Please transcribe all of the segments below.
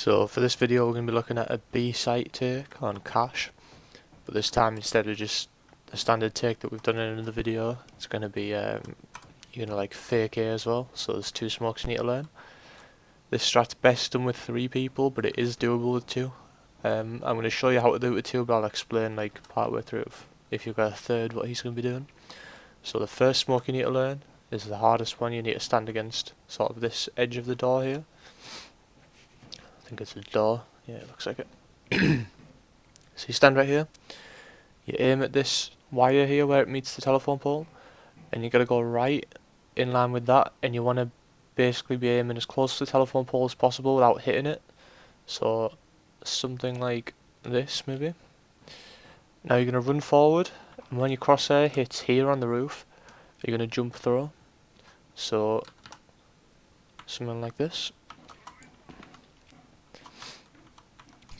So for this video we're going to be looking at a B site take on cache, but this time instead of just the standard take that we've done in another video, it's going to be you're going to like fake A as well, so there's two smokes you need to learn. This strat's best done with 3 people, but it is doable with 2. I'm going to show you how to do it with 2, but I'll explain like partway through if you've got a third what he's going to be doing. So the first smoke you need to learn is the hardest one. You need to stand against sort of this edge of the door here. I think it's a door, yeah, it looks like it. So you stand right here, you aim at this wire here where it meets the telephone pole, and you got to go right in line with that, and you want to basically be aiming as close to the telephone pole as possible without hitting it. So something like this maybe. Now you're going to run forward, and when your crosshair hits here on the roof, you're going to jump through. So something like this.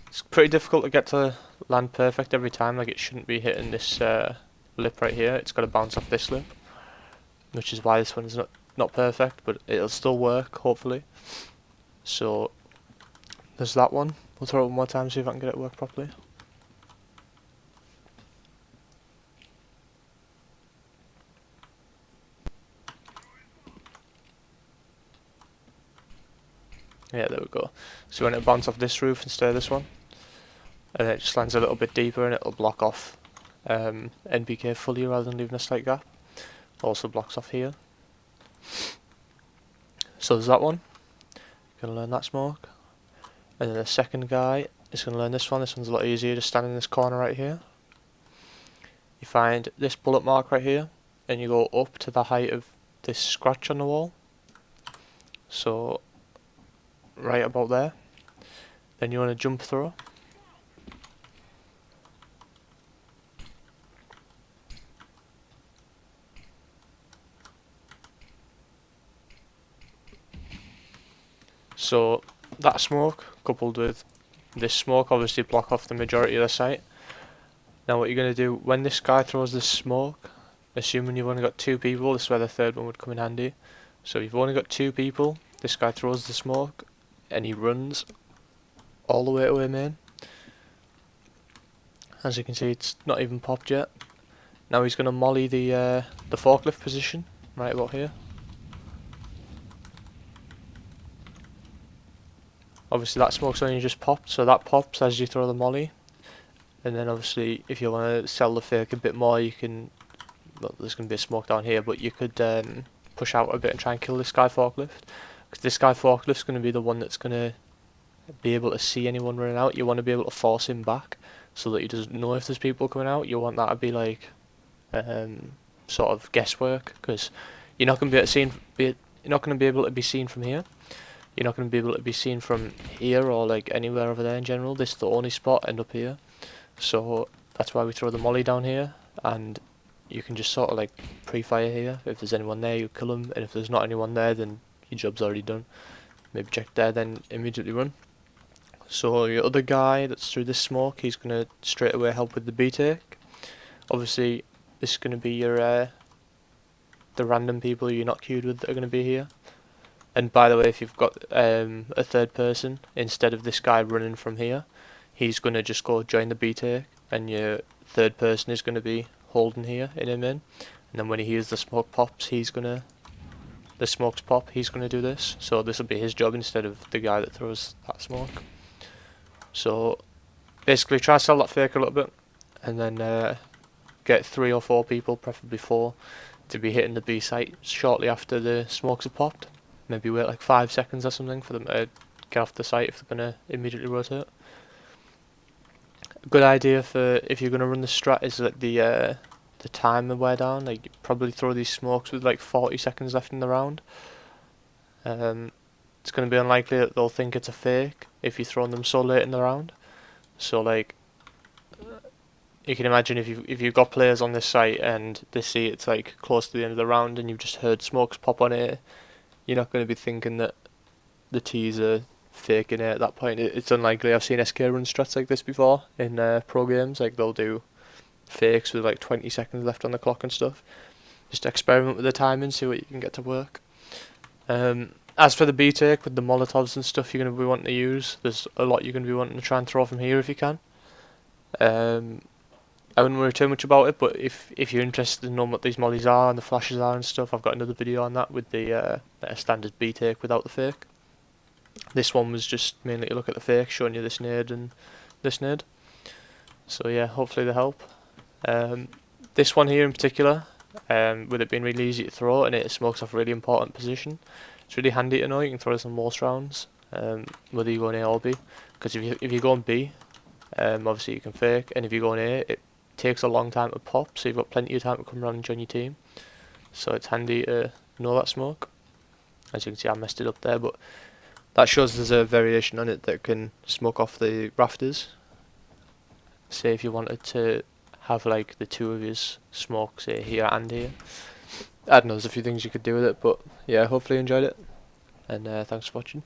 It's pretty difficult to get to land perfect every time, like it shouldn't be hitting this lip right here, it's got to bounce off this lip, which is why this one's not perfect, but it'll still work hopefully. So there's that one. We'll throw it one more time, see if I can get it to work properly. Yeah, there we go. So you want it to bounce off this roof instead of this one, and it just lands a little bit deeper and it'll block off NBK fully rather than leaving a slight gap. Also blocks off here. So there's that one. You're going to learn that smoke. And then the second guy is going to learn this one. This one's a lot easier, just stand in this corner right here. You find this bullet mark right here, and you go up to the height of this scratch on the wall. So right about there. Then you want to jump through. So that smoke coupled with this smoke obviously block off the majority of the site. Now what you're going to do when this guy throws this smoke, assuming you've only got 2 people, this is where the third one would come in handy. So if you've only got 2 people, this guy throws the smoke and he runs all the way to him in. As you can see, it's not even popped yet. Now he's going to molly the forklift position right about here. Obviously that smoke's only just popped, so that pops as you throw the molly. And then obviously if you want to sell the fake a bit more, you can, well, there's going to be a smoke down here, but you could push out a bit and try and kill this guy forklift. Because this guy forklift's going to be the one that's going to be able to see anyone running out. You want to be able to force him back so that he doesn't know if there's people coming out. You want that to be like sort of guesswork, because you're not going to be able to be seen from here. You're not going to be able to be seen from here or like anywhere over there in general. This is the only spot, end up here. So that's why we throw the molly down here, and you can just sort of like pre-fire here. If there's anyone there, you kill them, and if there's not anyone there, then your job's already done. Maybe check there, then immediately run. So your other guy that's through this smoke, he's going to straight away help with the B take. Obviously this is going to be your the random people you're not queued with that are going to be here. And by the way, if you've got a third person, instead of this guy running from here, he's going to just go join the B take, and your third person is going to be holding here in him in. And then when he hears the smoke pops, the smokes pop, he's going to do this. So this will be his job instead of the guy that throws that smoke. So basically try to sell that fake a little bit, and then get 3 or 4 people, preferably 4, to be hitting the B site shortly after the smokes have popped. Maybe wait like 5 seconds or something for them to get off the site if they're going to immediately rotate. A good idea for if you're going to run the strat is that the timer wear down. Like, probably throw these smokes with like 40 seconds left in the round. It's going to be unlikely that they'll think it's a fake if you're throwing them so late in the round. So like, you can imagine if you've got players on this site and they see it's like close to the end of the round and you've just heard smokes pop on it, you're not going to be thinking that the T's are faking it at that point. It's unlikely. I've seen SK run strats like this before in pro games. Like, they'll do fakes with like 20 seconds left on the clock and stuff. Just experiment with the timing, see what you can get to work. As for the B take with the Molotovs and stuff you're going to be wanting to use, there's a lot you're going to be wanting to try and throw from here if you can. I wouldn't worry too much about it, but if you're interested in knowing what these mollies are and the flashes are and stuff, I've got another video on that with the standard B take without the fake. This one was just mainly to look at the fake, showing you this nade and this nade. So yeah, hopefully they help. This one here in particular, with it being really easy to throw and it smokes off a really important position, it's really handy to know. You can throw this on most rounds, whether you go in A or B. Because if you go on B, obviously you can fake, and if you go in A, it takes a long time to pop, so you've got plenty of time to come around and join your team. So it's handy to know that smoke. As you can see, I messed it up there, but that shows there's a variation on it that can smoke off the rafters. Say if you wanted to have like the two of his smoke, say here and here. I don't know, there's a few things you could do with it, but yeah, hopefully you enjoyed it, and thanks for watching.